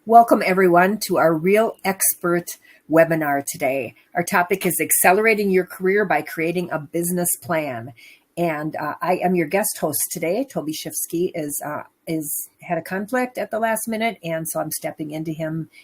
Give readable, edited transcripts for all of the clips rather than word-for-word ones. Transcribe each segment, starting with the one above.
Welcome, everyone, to our Real Expert webinar today. Our topic is accelerating your career by creating a business plan. And I am your guest host today. Toby Shifsky is had a conflict at the last minute, and so I'm stepping into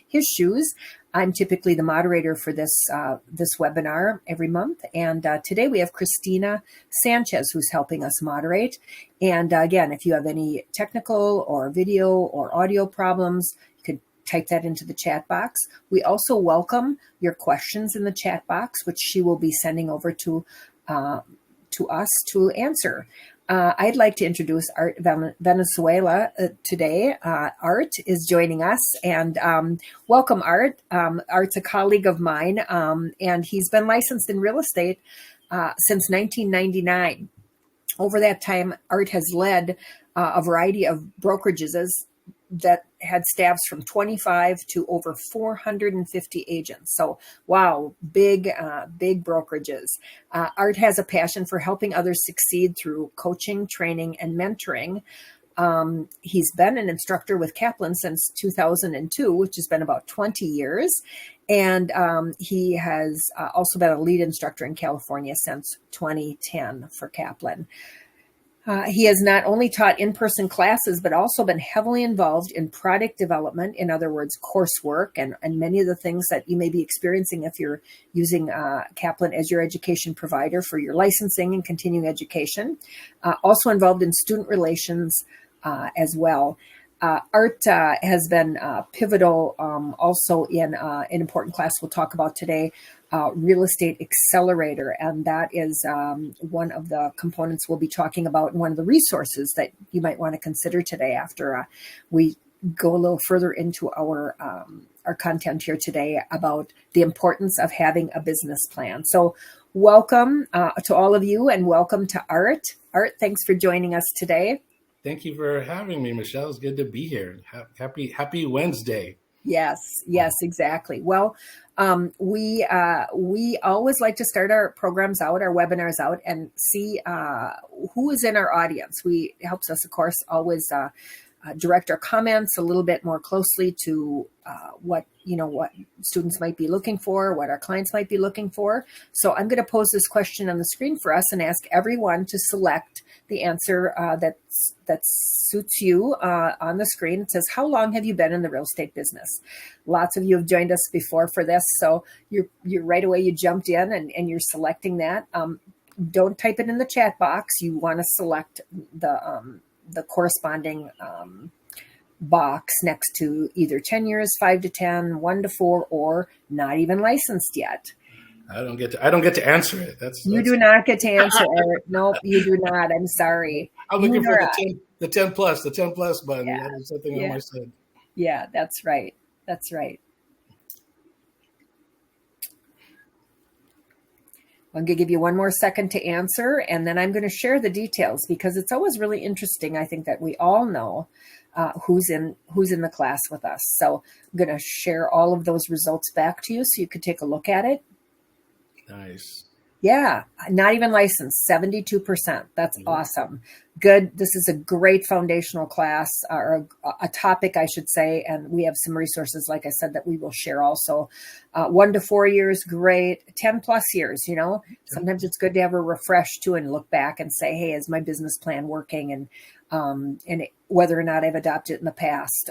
his shoes. I'm typically the moderator for this webinar every month, and today we have Christina Sanchez who's helping us moderate. And again, if you have any technical or video or audio problems, you could type that into the chat box. We also welcome your questions in the chat box, which she will be sending over to us to answer. I'd like to introduce Art Valenzuela today. Art is joining us, and welcome, Art. Art's a colleague of mine, and he's been licensed in real estate since 1999. Over that time, Art has led a variety of brokerages that had staffs from 25 to over 450 agents. So, wow, big brokerages. Art has a passion for helping others succeed through coaching, training, and mentoring. He's been an instructor with Kaplan since 2002, which has been about 20 years. And he has also been a lead instructor in California since 2010 for Kaplan. He has not only taught in-person classes, but also been heavily involved in product development, in other words, coursework, and many of the things that you may be experiencing if you're using Kaplan as your education provider for your licensing and continuing education. Also involved in student relations as well. Art has been pivotal also in an important class we'll talk about today, Real Estate Accelerator. And that is one of the components we'll be talking about, and one of the resources that you might want to consider today after we go a little further into our content here today about the importance of having a business plan. So welcome to all of you, and welcome to Art. Art, thanks for joining us today. Thank you for having me, Michelle. It's good to be here. Happy Wednesday. Yes, exactly. Well, we always like to start our programs out, our webinars out, and see who is in our audience. It helps us, of course, always direct our comments a little bit more closely to what students might be looking for, what our clients might be looking for. So I'm going to pose this question on the screen for us and ask everyone to select the answer that suits you on the screen. It says, how long have you been in the real estate business? Lots of you have joined us before for this, so you're right away, you jumped in and you're selecting that. Don't type it in the chat box. You want to select the corresponding box next to either 10 years, 5 to 10, 1 to 4, or not even licensed yet. I don't get to answer it. You do not get to answer it. Nope, you do not. I'm sorry. I'm looking for the 10 plus button. Yeah. That is something on my side. Yeah, that's right. I'm going to give you one more second to answer, and then I'm going to share the details, because it's always really interesting, I think, that we all know who's in the class with us. So I'm going to share all of those results back to you so you could take a look at it. Nice. Yeah, not even licensed, 72%. That's awesome. Good. This is a great foundational class, or a topic, I should say. And we have some resources, like I said, that we will share also. 1 to 4 years, great. 10 plus years, sometimes it's good to have a refresh too, and look back and say, hey, is my business plan working? And whether or not I've adopted it in the past,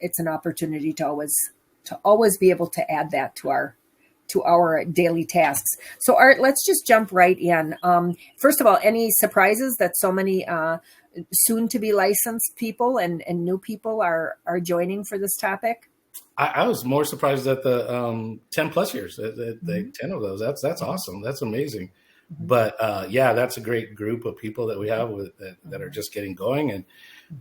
it's an opportunity to always be able to add that to our daily tasks. So Art, let's just jump right in. First of all, any surprises that so many soon to be licensed people and new people are joining for this topic? I was more surprised at the 10 plus years, the 10 of those. That's awesome. That's amazing. Mm-hmm. But that's a great group of people that we have that are just getting going. And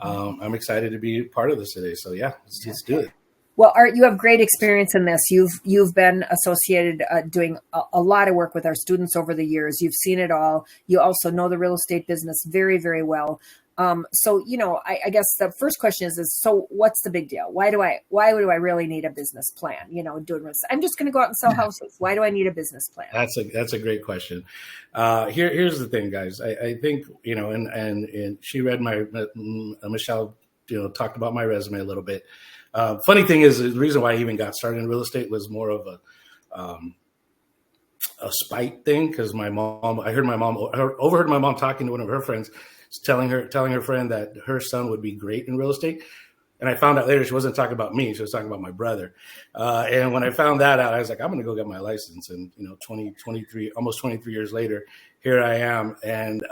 I'm excited to be part of this today. So let's do it. Well, Art, you have great experience in this. You've been associated doing a lot of work with our students over the years. You've seen it all. You also know the real estate business very, very well. So, I guess the first question is, so what's the big deal? Why do I really need a business plan? Doing this. I'm just going to go out and sell houses. Why do I need a business plan? That's a great question. Here's the thing, guys. I think, and she read my Michelle talked about my resume a little bit. Funny thing is, the reason why I even got started in real estate was more of a spite thing, because overheard my mom talking to one of her friends, telling her friend that her son would be great in real estate. And I found out later she wasn't talking about me; she was talking about my brother. And when I found that out, I was like, "I'm going to go get my license." And 23 years later, here I am. And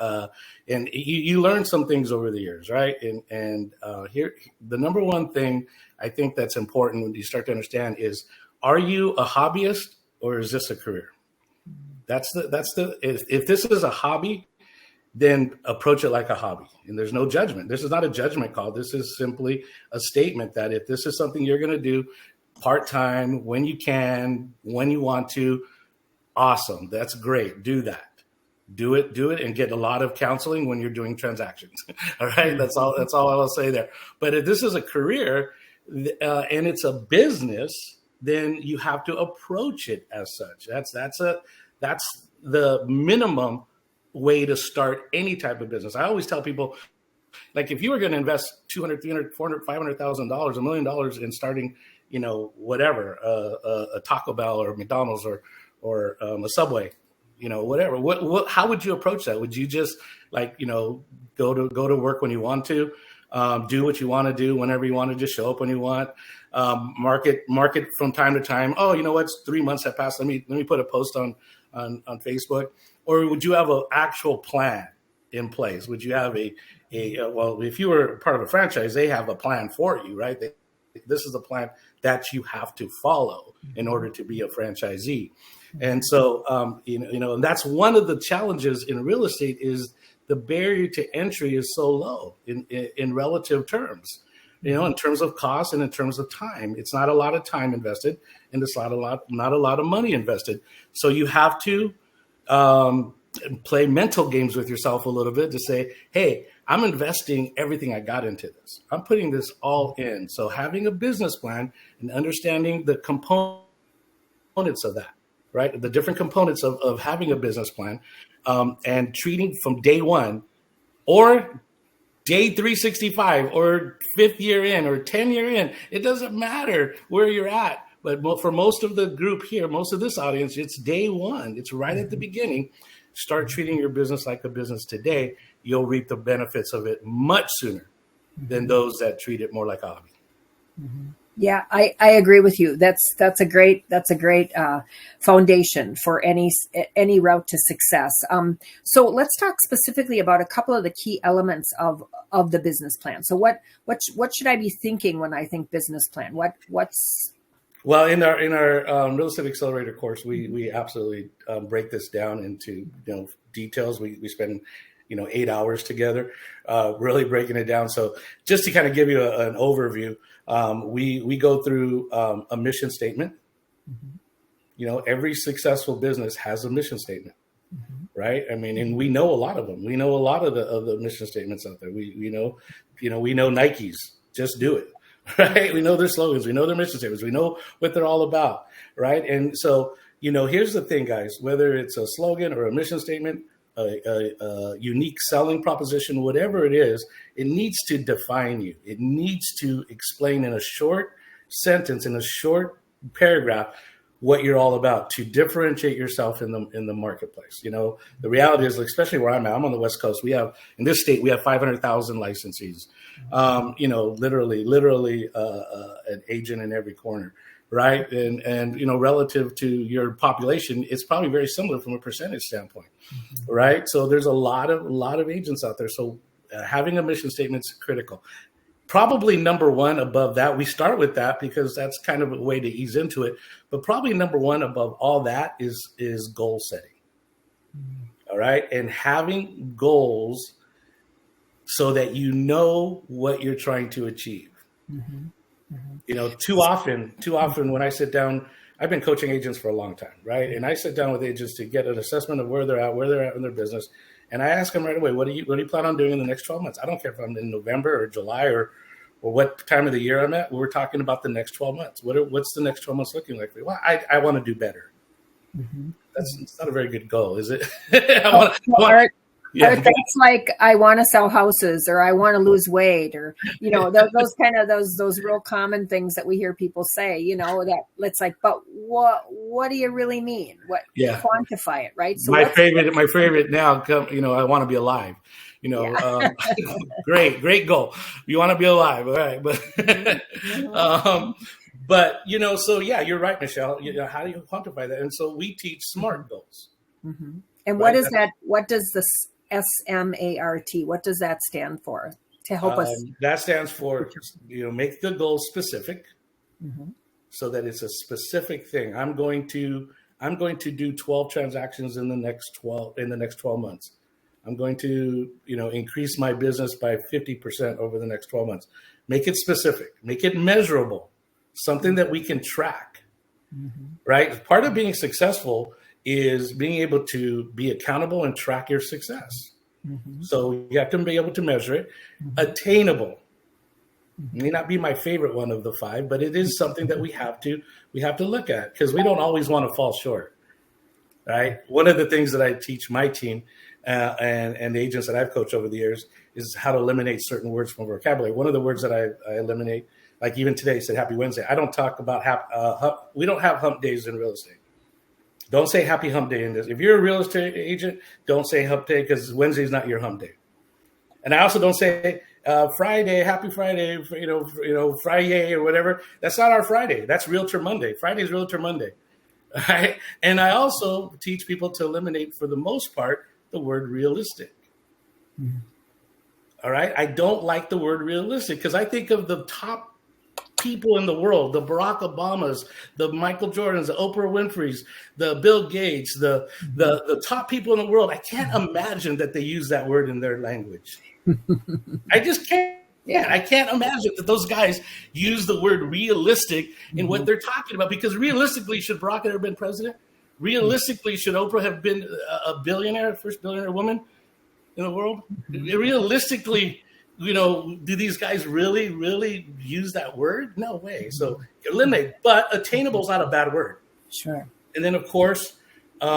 you learn some things over the years, right? And here, the number one thing I think that's important when you start to understand is: are you a hobbyist or is this a career? If this is a hobby, then approach it like a hobby. And there's no judgment. This is not a judgment call. This is simply a statement that if this is something you're going to do part-time, when you can, when you want to, awesome. That's great. Do that. Do it, and get a lot of counseling when you're doing transactions. All right. That's all I'll say there. But if this is a career and it's a business, then you have to approach it as such. That's the minimum way to start any type of business. I always tell people, like, if you were going to invest $200, $300, $400, $500,000, $1 million in starting, whatever, a Taco Bell or McDonald's or a Subway, whatever, how would you approach that? Would you just go to work when you want to, do what you want to do whenever you want to, just show up when you want, market from time to time? Oh, you know what? 3 months have passed. Let me put a post on Facebook. Or would you have an actual plan in place? Would you have well, if you were part of a franchise, they have a plan for you, right? This is a plan that you have to follow in order to be a franchisee. And so, and that's one of the challenges in real estate is the barrier to entry is so low in relative terms, in terms of cost and in terms of time. It's not a lot of time invested, and it's not a lot of money invested. So you have to play mental games with yourself a little bit to say, hey, I'm investing everything I got into this. I'm putting this all in. So having a business plan and understanding the components of that, right? The different components of having a business plan, and treating from day one or day 365 or 5th year in or 10 year in, it doesn't matter where you're at. But for most of the group here, most of this audience, it's day one. It's right at the beginning. Start treating your business like a business today. You'll reap the benefits of it much sooner than those that treat it more like a hobby. Mm-hmm. Yeah, I agree with you. That's a great foundation for any route to success. So let's talk specifically about a couple of the key elements of the business plan. So what should I be thinking when I think business plan? What's Well, in our Real Estate Accelerator course, we absolutely break this down into details. We spend 8 hours together, really breaking it down. So just to kind of give you an overview, we go through a mission statement. Mm-hmm. Every successful business has a mission statement, mm-hmm. right? I mean, and we know a lot of them. We know a lot of the mission statements out there. We know Nike's, just do it. Right. We know their slogans. We know their mission statements. We know what they're all about. Right. And so, here's the thing, guys, whether it's a slogan or a mission statement, a unique selling proposition, whatever it is, it needs to define you. It needs to explain in a short sentence, in a short paragraph, what you're all about to differentiate yourself in the marketplace. The reality is, especially where I'm at, I'm on the West Coast. In this state, we have 500,000 licensees. Literally an agent in every corner, right? And relative to your population, it's probably very similar from a percentage standpoint, mm-hmm. right? So there's a lot of agents out there. So having a mission statement is critical. Probably number one above that, we start with that because that's kind of a way to ease into it. But probably number one above all that is goal setting. Mm-hmm. All right. And having goals so that you know what you're trying to achieve. Mm-hmm. Mm-hmm. Too often when I sit down, I've been coaching agents for a long time, right? And I sit down with agents to get an assessment of where they're at in their business. And I ask them right away, what do you plan on doing in the next 12 months? I don't care if I'm in November or July or what time of the year I'm at. We're talking about the next 12 months. What's the next 12 months looking like? Well, I want to do better. Mm-hmm. That's not a very good goal, is it? Yeah. That's like, I want to sell houses, or I want to lose weight, or, those kind of those real common things that we hear people say, that it's like, but what do you really mean? What, Yeah. quantify it, right? So my favorite now, I want to be alive, great goal. You want to be alive. All right. But, so yeah, you're right, Michelle. How do you quantify that? And so we teach SMART goals. Mm-hmm. And what is that? What does the SMART, what does that stand for, to help us? That stands for, make the goal specific, so that it's a specific thing. I'm going to do 12 transactions in the next 12 months. I'm going to, increase my business by 50% over the next 12 months. Make it specific, make it measurable, something that we can track, right? Part of being successful is being able to be accountable and track your success. So you have to be able to measure it. Attainable may not be my favorite one of the 5, but it is something that we have to look at, because we don't always want to fall short, right? One of the things that I teach my team and the agents that I've coached over the years is how to eliminate certain words from vocabulary. One of the words that I eliminate, like even today, I said Happy Wednesday. I don't talk about we don't have hump days in real estate. Don't say happy hump day in this. If you're a real estate agent, don't say hump day, because Wednesday is not your hump day. And I also don't say Friday, happy Friday, Friday or whatever. That's not our Friday. That's Realtor Monday. Friday is Realtor Monday. Right? And I also teach people to eliminate, for the most part, the word realistic. All right. I don't like the word realistic, because I think of the top people in the world, the Barack Obamas, the Michael Jordans, the Oprah Winfreys, the Bill Gates, the top people in the world. I can't imagine that they use that word in their language. I just can't. Yeah, I can't imagine that those guys use the word realistic in what they're talking about, because realistically, should Barack have ever been president? Realistically, should Oprah have been a billionaire, first billionaire woman in the world? Realistically, do these guys really, really use that word? No way. So eliminate, but attainable is not a bad word. Sure. And then, of course, you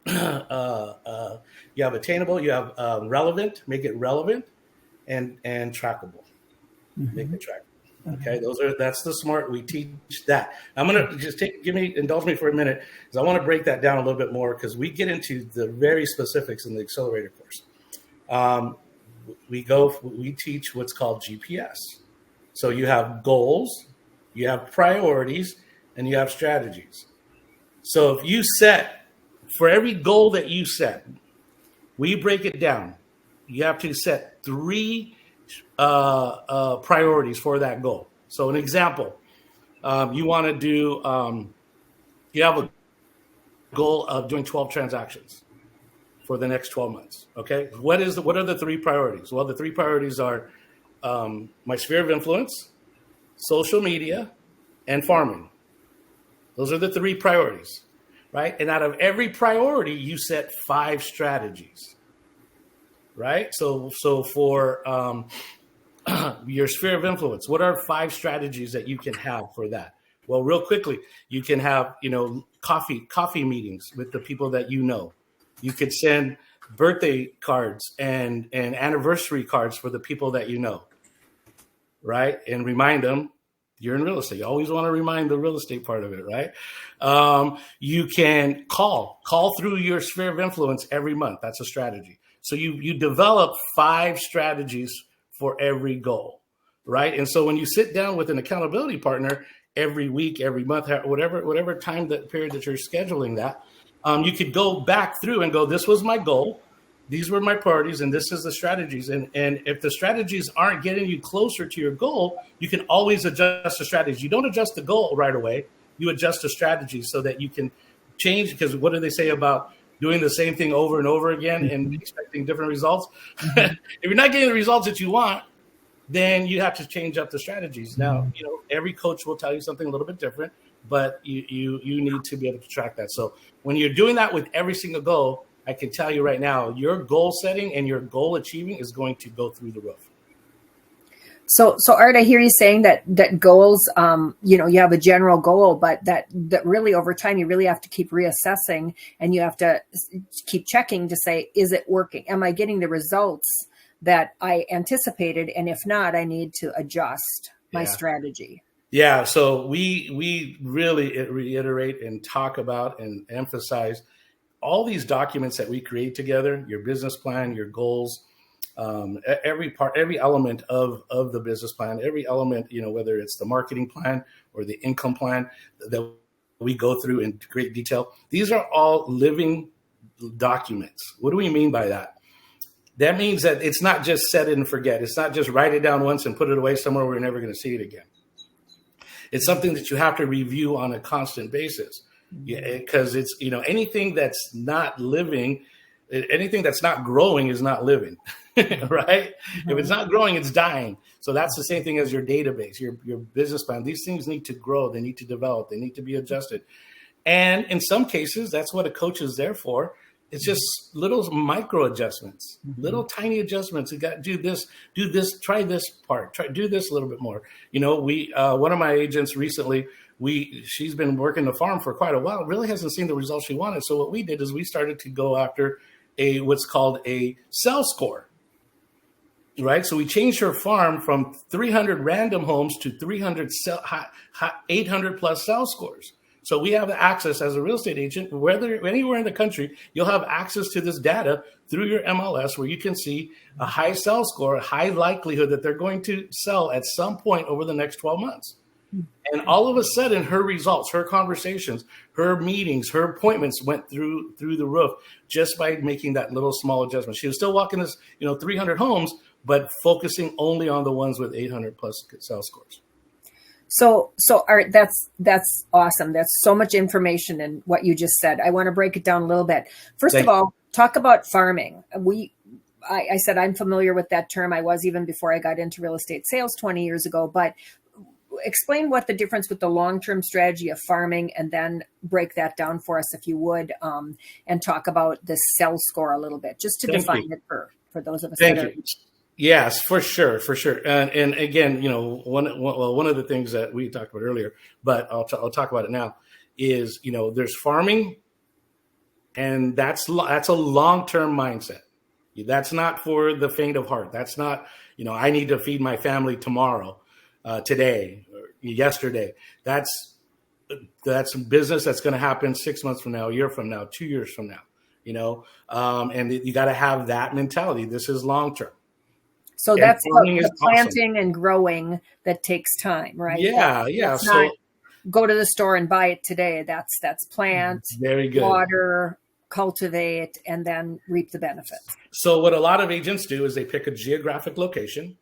have attainable, you have relevant, make it relevant, and trackable. Make it trackable. Okay, that's the SMART. We teach that. I'm gonna just indulge me for a minute, because I want to break that down a little bit more, because we get into the very specifics in the Accelerator course. We teach what's called GPS. So you have goals, you have priorities, and you have strategies. So if you for every goal that you set, we break it down. You have to set 3 priorities for that goal. So an example, you want to do, you have a goal of doing 12 transactions for the next 12 months. Okay. What are the 3 priorities? Well, the 3 priorities are my sphere of influence, social media, and farming. Those are the 3 priorities, right? And out of every priority, you set 5 strategies, right? So for your sphere of influence, what are 5 strategies that you can have for that? Well, real quickly, you can have, coffee meetings with the people that you know. You could send birthday cards and anniversary cards for the people that you know, right? And remind them you're in real estate. You always want to remind the real estate part of it, right? You can call through your sphere of influence every month. That's a strategy. So you develop 5 strategies for every goal, right? And so when you sit down with an accountability partner every week, every month, whatever time that period that you're scheduling that, you could go back through and go, this was my goal, these were my priorities, and this is the strategies. And if the strategies aren't getting you closer to your goal, you can always adjust the strategies. You don't adjust the goal right away. You adjust the strategy so that you can change, because what do they say about doing the same thing over and over again and expecting different results? If you're not getting the results that you want, then you have to change up the strategies. Now, every coach will tell you something a little bit different, but you need to be able to track that. So when you're doing that with every single goal, I can tell you right now, your goal setting and your goal achieving is going to go through the roof. So Art, I hear you saying that goals, you have a general goal, but that really over time you really have to keep reassessing, and you have to keep checking to say, is it working? Am I getting the results that I anticipated? And if not, I need to adjust my strategy. Yeah. So we really reiterate and talk about and emphasize all these documents that we create together, your business plan, your goals, every element of the business plan, every element, whether it's the marketing plan or the income plan that we go through in great detail. These are all living documents. What do we mean by that? That means that it's not just set it and forget. It's not just write it down once and put it away somewhere where we're never going to see it again. It's something that you have to review on a constant basis. Because it's, anything that's not living, anything that's not growing is not living, right? Mm-hmm. If it's not growing, it's dying. So that's the same thing as your database, your business plan. These things need to grow. They need to develop. They need to be adjusted. And in some cases, that's what a coach is there for. It's just little micro adjustments, little tiny adjustments. You got to do this, try this part, do this a little bit more. One of my agents recently, she's been working the farm for quite a while, really hasn't seen the results she wanted. So what we did is we started to go after what's called a sell score, right? So we changed her farm from 300 random homes to 800 plus sell scores. So we have access as a real estate agent, whether anywhere in the country, you'll have access to this data through your MLS where you can see a high sell score, a high likelihood that they're going to sell at some point over the next 12 months. And all of a sudden, her results, her conversations, her meetings, her appointments went through the roof just by making that little small adjustment. She was still walking this, 300 homes, but focusing only on the ones with 800 plus sales scores. So Art, that's awesome. That's so much information in what you just said. I want to break it down a little bit. First of all, talk about farming. I said I'm familiar with that term. I was even before I got into real estate sales 20 years ago, but explain what the difference with the long-term strategy of farming, and then break that down for us if you would, and talk about the sell score a little bit, just to define it for those of us that are. Yes, for sure. And again, one of the things that we talked about earlier, but I'll talk about it now, is, there's farming, and that's a long-term mindset. That's not for the faint of heart. That's not, I need to feed my family tomorrow, today, or yesterday. That's business that's going to happen 6 months from now, a year from now, 2 years from now, and you got to have that mentality. This is long-term. So that's the planting and growing that takes time, right? Yeah. That's not go to the store and buy it today. That's plant, very good, water, cultivate, and then reap the benefits. So what a lot of agents do is they pick a geographic location,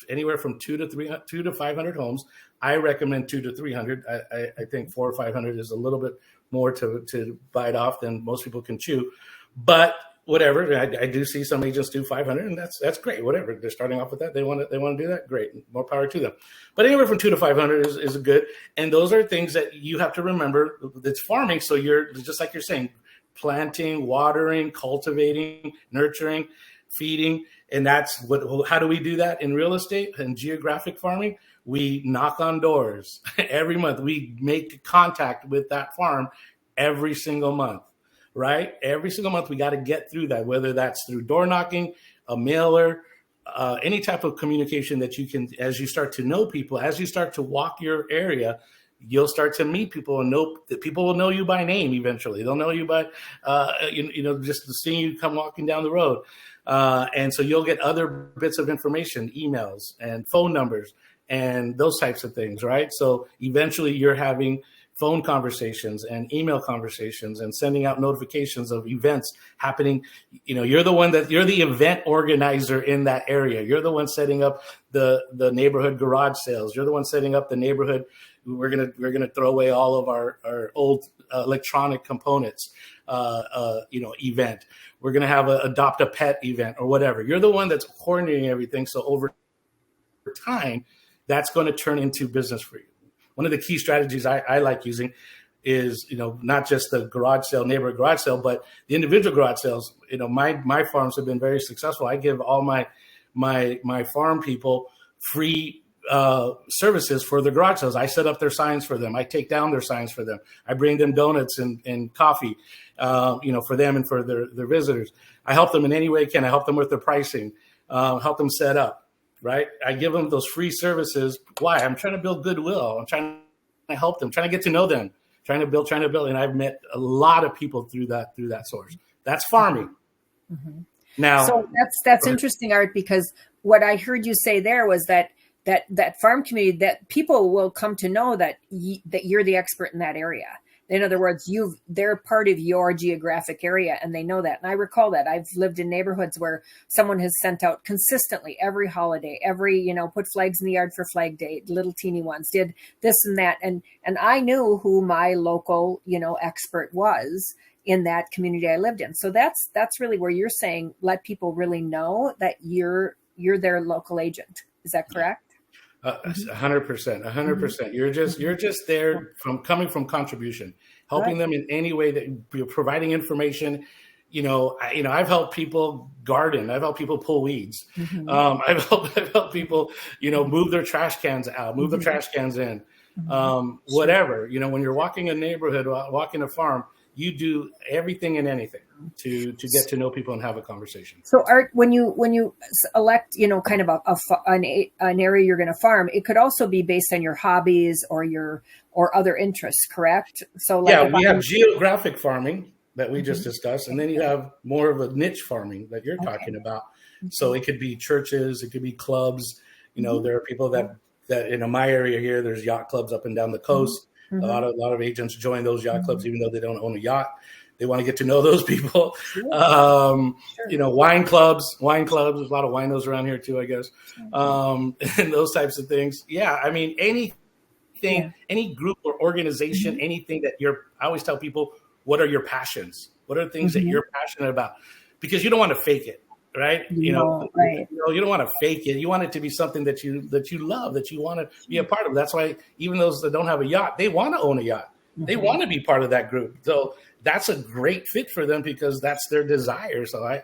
anywhere from 200 to 500 homes. I recommend 200 to 300. I think 400 or 500 is a little bit more to bite off than most people can chew, but whatever. I do see some agents do 500, and that's great. Whatever, they're starting off with that. They want to do that. Great, more power to them. But anywhere from 200 to 500 is good. And those are things that you have to remember. It's farming, so you're just like you're saying, planting, watering, cultivating, nurturing, feeding, and that's what. How do we do that in real estate and geographic farming? We knock on doors every month. We make contact with that farm every single month. Right? Every single month, we got to get through that, whether that's through door knocking, a mailer, any type of communication that you can, as you start to know people, as you start to walk your area, you'll start to meet people and know that people will know you by name eventually. They'll know you by, just seeing you come walking down the road. And so you'll get other bits of information, emails and phone numbers and those types of things, right? So eventually you're having phone conversations and email conversations and sending out notifications of events happening. You're the event organizer in that area. You're the one setting up the neighborhood garage sales. You're the one setting up the neighborhood. We're gonna throw away all of our old electronic components, event. We're gonna have a adopt a pet event or whatever. You're the one that's coordinating everything. So over time, that's going to turn into business for you. One of the key strategies I like using is, not just the garage sale, neighborhood garage sale, but the individual garage sales. My farms have been very successful. I give all my farm people free services for the garage sales. I set up their signs for them. I take down their signs for them. I bring them donuts and coffee, for them and for their visitors. I help them in any way I can. I help them with their pricing, help them set up, right? I give them those free services. Why? I'm trying to build goodwill. I'm trying to help them, trying to get to know them, trying to build. And I've met a lot of people through that source. That's farming. Mm-hmm. Now, so that's interesting, Art, because what I heard you say there was that farm community, that people will come to know that you're the expert in that area. In other words, they're part of your geographic area, and they know that. And I recall that I've lived in neighborhoods where someone has sent out consistently every holiday, put flags in the yard for Flag Day, little teeny ones, did this and that. And I knew who my local, expert was in that community I lived in. So that's really where you're saying, let people really know that you're their local agent. Is that correct? 100%. You're just there coming from contribution, helping them in any way that you're providing information. I've helped people garden. I've helped people pull weeds. Mm-hmm. I've helped people, move their trash cans out, move the trash cans in, whatever. When you're walking a neighborhood, walking a farm, you do everything and anything to get to know people and have a conversation. So, Art, when you elect, kind of an area you're going to farm, it could also be based on your hobbies or other interests, correct? So, we have geographic farming that we just discussed, and then you have more of a niche farming that you're talking about. So it could be churches, it could be clubs. There are people that in my area here, there's yacht clubs up and down the coast. Mm-hmm. A lot of agents join those yacht clubs, even though they don't own a yacht. They want to get to know those people. Sure. Wine clubs. There's a lot of winos around here too, I guess. And those types of things. Yeah. I mean, anything, any group or organization, anything that I always tell people, what are your passions? What are the things that you're passionate about? Because you don't want to fake it. Right. You don't want to fake it. You want it to be something that you love, that you want to be a part of. That's why even those that don't have a yacht, they want to own a yacht. Mm-hmm. They want to be part of that group. So that's a great fit for them because that's their desire. So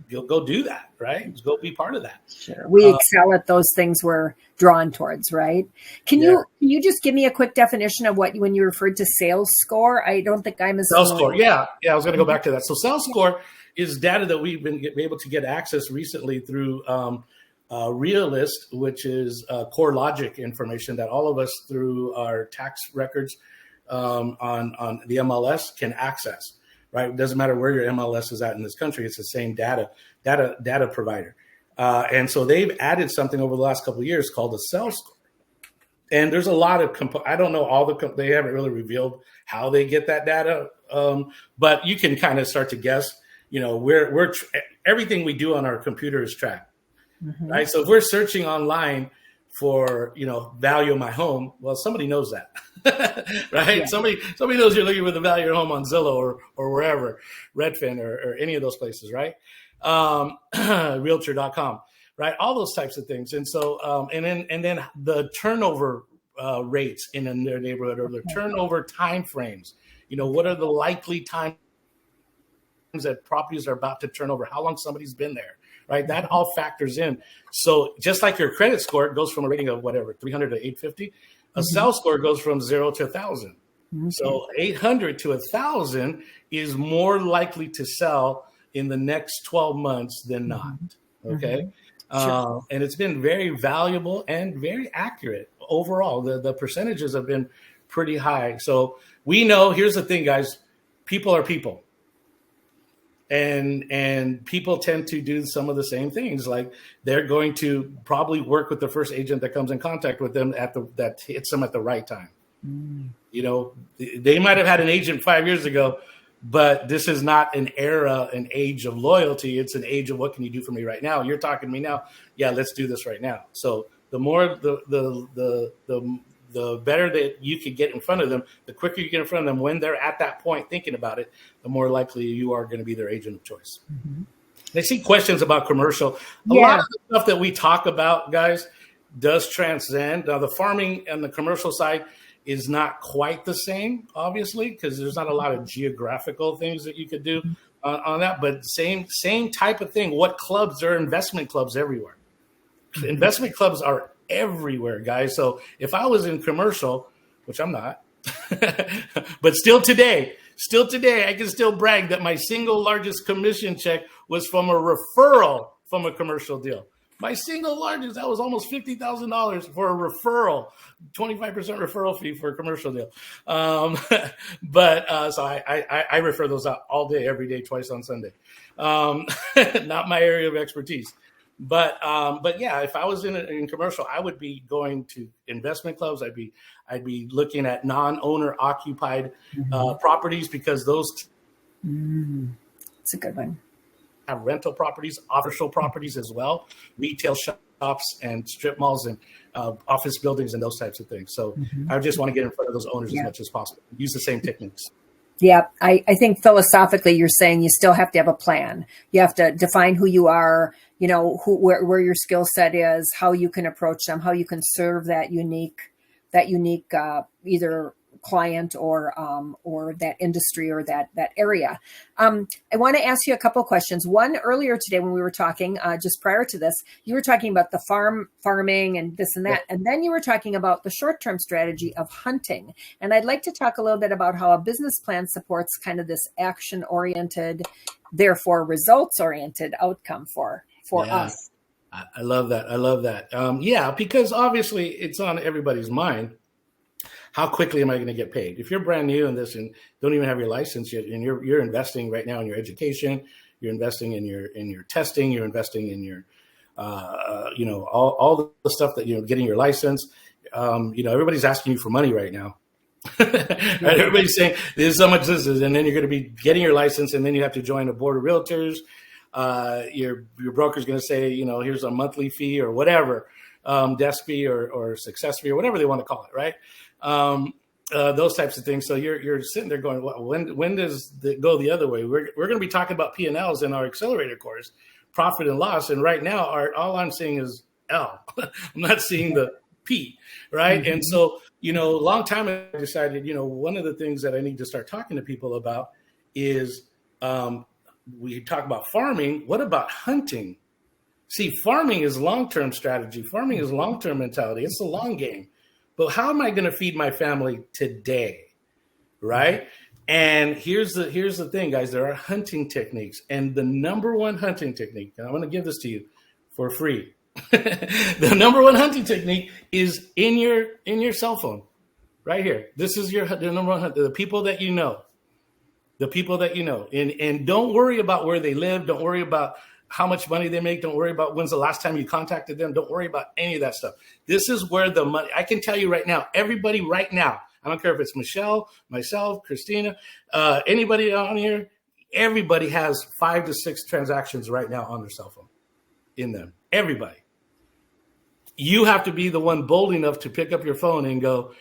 you'll go do that, right? Just go be part of that. Sure. We excel at those things we're drawn towards, right? Can you just give me a quick definition of when you referred to sales score? I don't think I'm as sales score. Yeah. I was going to go back to that. So sales score is data that we've been able to get access recently through Realist, which is core logic information that all of us through our tax records on the MLS can access, right? It doesn't matter where your MLS is at in this country. It's the same data provider. And so they've added something over the last couple of years called a sales score. And there's a lot of, I don't know they haven't really revealed how they get that data. But you can kind of start to guess, everything we do on our computer is tracked, right? So if we're searching online for, value of my home, well, somebody knows that, right? Yeah. Somebody knows you're looking for the value of your home on Zillow or wherever, Redfin or any of those places, right? Realtor.com, right? All those types of things. And so, and then the turnover rates in their neighborhood or the turnover time frames, what are the likely times that properties are about to turn over, how long somebody's been there, right? That all factors in. So just like your credit score, it goes from a rating of 300 to 850. A sales score goes from 0 to 1,000. So 800 to 1,000 is more likely to sell in the next 12 months than not. Okay. Sure. And it's been very valuable and very accurate overall. The percentages have been pretty high. So we know, here's the thing, guys, people are people. And people tend to do some of the same things. Like they're going to probably work with the first agent that comes in contact with them that hits them at the right time. They might have had an agent 5 years ago, but this is not an age of loyalty. It's an age of what can you do for me right now? You're talking to me now. Yeah, let's do this right now. So the more the better that you could get in front of them, the quicker you get in front of them when they're at that point thinking about it, the more likely you are going to be their agent of choice. They see questions about commercial. A lot of the stuff that we talk about, guys, does transcend. Now, the farming and the commercial side is not quite the same, obviously, because there's not a lot of geographical things that you could do on that. But same type of thing. What clubs? There are investment clubs everywhere. investment clubs are everywhere, guys. So if I was in commercial, which I'm not, but still today, I can still brag that my single largest commission check was from a referral from a commercial deal. My single largest, that was almost $50,000 for a referral, 25% referral fee for a commercial deal. So I refer those out all day, every day, twice on Sunday. Not my area of expertise. But yeah, if I was in commercial, I would be going to investment clubs. I'd be looking at non-owner occupied properties, because those. It's a good one. Have rental properties, official properties as well, retail shops and strip malls and office buildings and those types of things. So I just want to get in front of those owners as much as possible. Use the same techniques. Yeah, I think philosophically you're saying you still have to have a plan. You have to define who you are, where your skill set is, how you can approach them, how you can serve that unique either client or that industry or that area. I want to ask you a couple of questions. One, earlier today when we were talking, just prior to this, you were talking about the farming and this and that. And then you were talking about the short-term strategy of hunting. And I'd like to talk a little bit about how a business plan supports kind of this action-oriented, therefore results-oriented outcome for us. I love that. Yeah, because obviously it's on everybody's mind. How quickly am I going to get paid? If you're brand new in this and don't even have your license yet, and you're investing right now in your education, you're investing in your testing, you're investing in your, all the stuff that getting your license. Everybody's asking you for money right now. Right? Everybody's saying this is how much this is, and then you're going to be getting your license, and then you have to join a board of realtors. Your broker's going to say, here's a monthly fee or whatever, desk fee or success fee or whatever they want to call it, right? Those types of things. So you're sitting there going, well, when does it go the other way? We're going to be talking about P&Ls in our Accelerator course, profit and loss. And right now, all I'm seeing is L. I'm not seeing the P, right? Mm-hmm. And so, a long time I decided, one of the things that I need to start talking to people about is we talk about farming. What about hunting? See, farming is long-term strategy. Farming is long-term mentality. It's a long game. But how am I going to feed my family today, right? And here's the thing, guys. There are hunting techniques, and the number one hunting technique, and I'm going to give this to you for free. The number one hunting technique is in your cell phone, right here. This is the number one hunting. The people that you know, and don't worry about where they live. Don't worry about how much money they make. Don't worry about when's the last time you contacted them. Don't worry about any of that stuff. This is where the money, I can tell you right now, everybody right now, I don't care if it's Michelle, myself, Christina, anybody on here, everybody has 5 to 6 transactions right now on their cell phone in them. Everybody. You have to be the one bold enough to pick up your phone and go,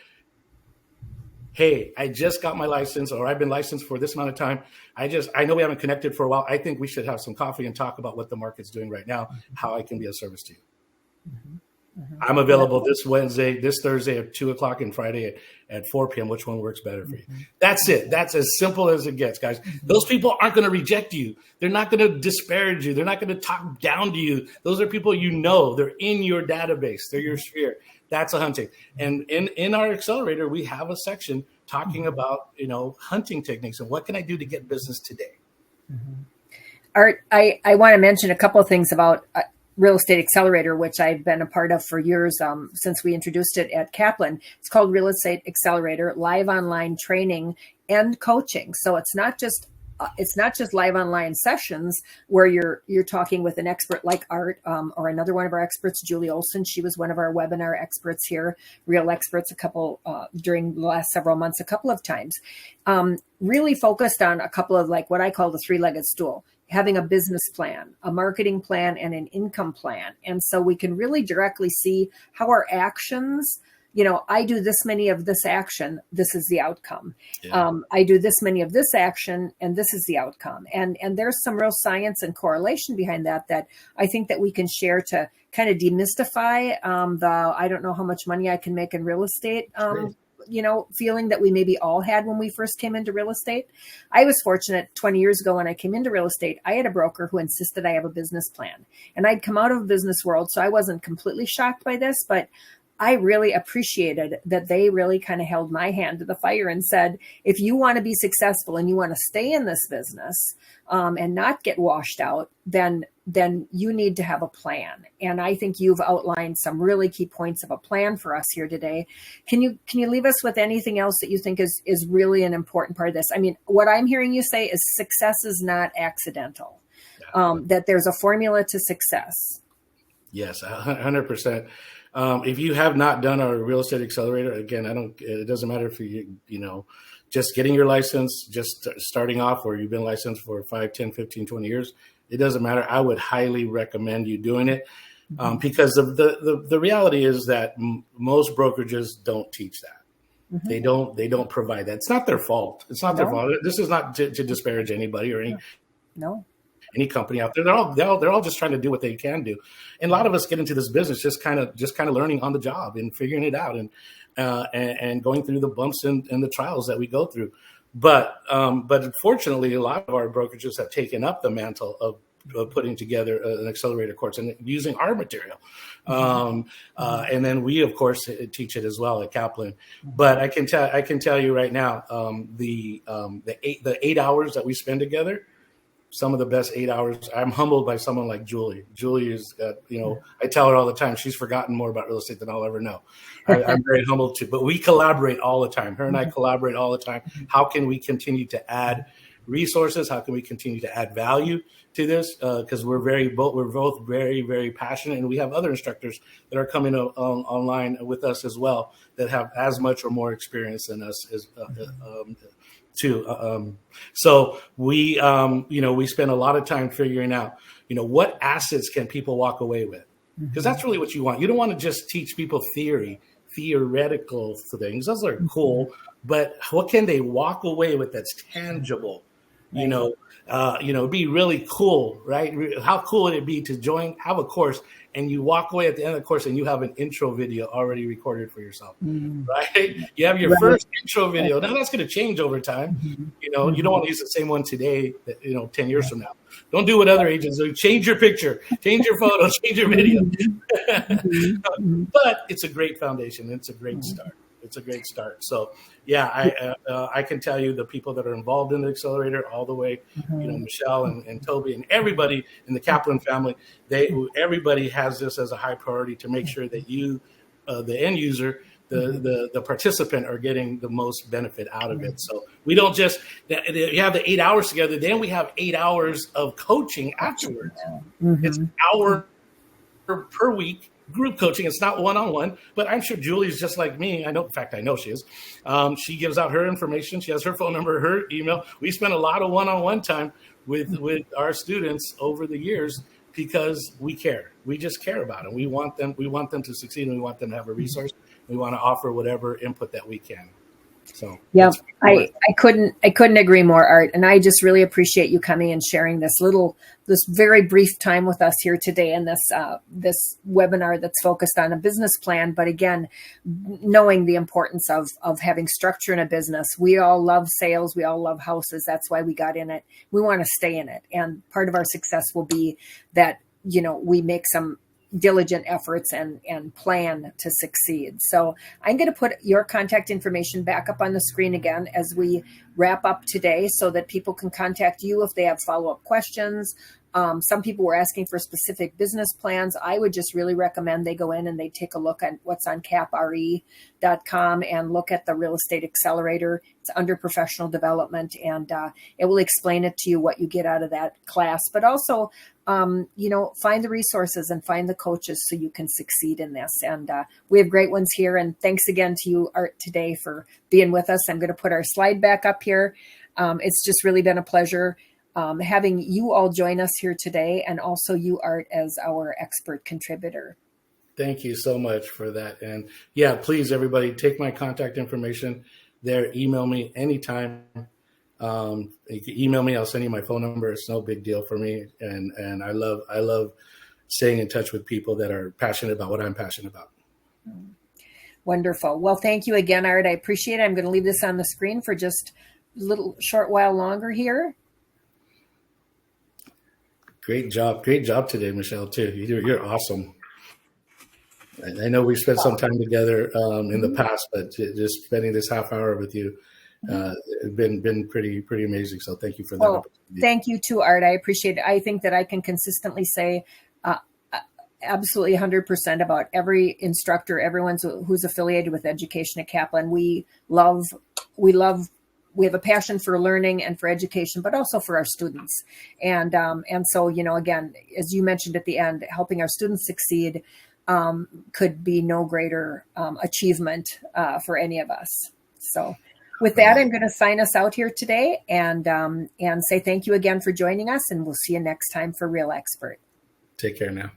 hey, I just got my license, or I've been licensed for this amount of time. I know we haven't connected for a while. I think we should have some coffee and talk about what the market's doing right now, how I can be of service to you. I'm available this Wednesday, this Thursday at 2:00 and Friday at 4 p.m. Which one works better for you? That's it. That's as simple as it gets, guys. Those people aren't going to reject you. They're not going to disparage you. They're not going to talk down to you. Those are people they're in your database. They're your sphere. That's a hunting. And in our Accelerator, we have a section talking about, hunting techniques and what can I do to get business today. Art, I want to mention a couple of things about Real Estate Accelerator, which I've been a part of for years since we introduced it at Kaplan. It's called Real Estate Accelerator, live online training and coaching. So it's not just live online sessions where you're talking with an expert like Art or another one of our experts, Julie Olson. She was one of our webinar experts here, real experts, during the last several months, a couple of times. Really focused on a couple of what I call the 3-legged stool. Having a business plan, a marketing plan, and an income plan. And so we can really directly see how our actions, I do this many of this action, this is the outcome. Yeah. I do this many of this action, and this is the outcome. And there's some real science and correlation behind that I think that we can share to kind of demystify I don't know how much money I can make in real estate feeling that we maybe all had when we first came into real estate. I was fortunate 20 years ago when I came into real estate, I had a broker who insisted I have a business plan. And I'd come out of the business world, so I wasn't completely shocked by this, but I really appreciated that they really kind of held my hand to the fire and said, if you want to be successful and you want to stay in this business and not get washed out, then you need to have a plan. And I think you've outlined some really key points of a plan for us here today. Can you leave us with anything else that you think is really an important part of this? I mean, what I'm hearing you say is success is not accidental, that there's a formula to success. Yes, 100%. If you have not done our real estate accelerator, again, it doesn't matter if just getting your license, just starting off, or you've been licensed for 5, 10, 15, 20 years. It doesn't matter. I would highly recommend you doing it because the reality is that most brokerages don't teach that. Mm-hmm. They don't provide that. It's not their fault. It's not their fault. This is not to disparage anybody or any company out there. They're all just trying to do what they can do. And a lot of us get into this business just kind of learning on the job and figuring it out and going through the bumps and the trials that we go through. But unfortunately, a lot of our brokerages have taken up the mantle of putting together an accelerator course and using our material. And then we, of course, teach it as well at Kaplan. But I can tell you right now, the 8 hours that we spend together, some of the best 8 hours. I'm humbled by someone like Julie. Julie is, I tell her all the time, she's forgotten more about real estate than I'll ever know. I'm very humbled too, but we collaborate all the time. Her and I collaborate all the time. How can we continue to add resources? How can we continue to add value to this? Because we're both very, very passionate, and we have other instructors that are coming online with us as well that have as much or more experience than us too. So we spend a lot of time figuring out, what assets can people walk away with? Because that's really what you want. You don't want to just teach people theoretical things. Those are cool, but what can they walk away with that's tangible? It'd be really cool, right? How cool would it be to have a course and you walk away at the end of the course and you have an intro video already recorded for yourself, right? You have your first intro video. Now that's going to change over time. You don't want to use the same one today, 10 years from now. Don't do what other agents do. Change your picture, change your photo, change your video. But it's a great foundation. It's a great start. It's a great start. So, I can tell you the people that are involved in the accelerator all the way, Michelle and Toby and everybody in the Kaplan family, everybody has this as a high priority to make sure that you, the end user, the participant are getting the most benefit out of it. So we don't just, you have the 8 hours together, then we have 8 hours of coaching afterwards. It's an hour per week. Group coaching. It's not one-on-one, but I'm sure Julie's just like me. I know she is. She gives out her information. She has her phone number, her email. We spend a lot of one-on-one time with our students over the years because we care. We just care about them. We want them to succeed, and we want them to have a resource. We want to offer whatever input that we can. So yeah, I couldn't agree more, Art. And I just really appreciate you coming and sharing this very brief time with us here today in this webinar that's focused on a business plan. But again, knowing the importance of having structure in a business. We all love sales. We all love houses. That's why we got in it. We want to stay in it. And part of our success will be that, we make some diligent efforts and plan to succeed. So I'm going to put your contact information back up on the screen again as we wrap up today so that people can contact you if they have follow-up questions. Some people were asking for specific business plans. I would just really recommend they go in and they take a look at what's on capre.com and look at the real estate accelerator. It's under professional development, and it will explain it to you what you get out of that class. But also, find the resources and find the coaches so you can succeed in this. And we have great ones here. And thanks again to you, Art, today for being with us. I'm going to put our slide back up here. It's just really been a pleasure having you all join us here today, and also you, Art, as our expert contributor. Thank you so much for that. And yeah, please, everybody, take my contact information there. Email me anytime. You can email me. I'll send you my phone number. It's no big deal for me. And I love staying in touch with people that are passionate about what I'm passionate about. Wonderful. Well, thank you again, Art. I appreciate it. I'm going to leave this on the screen for just a little short while longer here. Great job today, Michelle. Too, you're awesome. I know we spent some time together in the past, but just spending this half hour with you, been pretty amazing. So thank you for that. Thank you too, Art. I appreciate it. I think that I can consistently say absolutely 100% about every instructor, everyone who's affiliated with education at Kaplan. We have a passion for learning and for education, but also for our students. And so, again, as you mentioned at the end, helping our students succeed could be no greater achievement for any of us. So with that, I'm going to sign us out here today and say thank you again for joining us, and we'll see you next time for Real Expert. Take care now.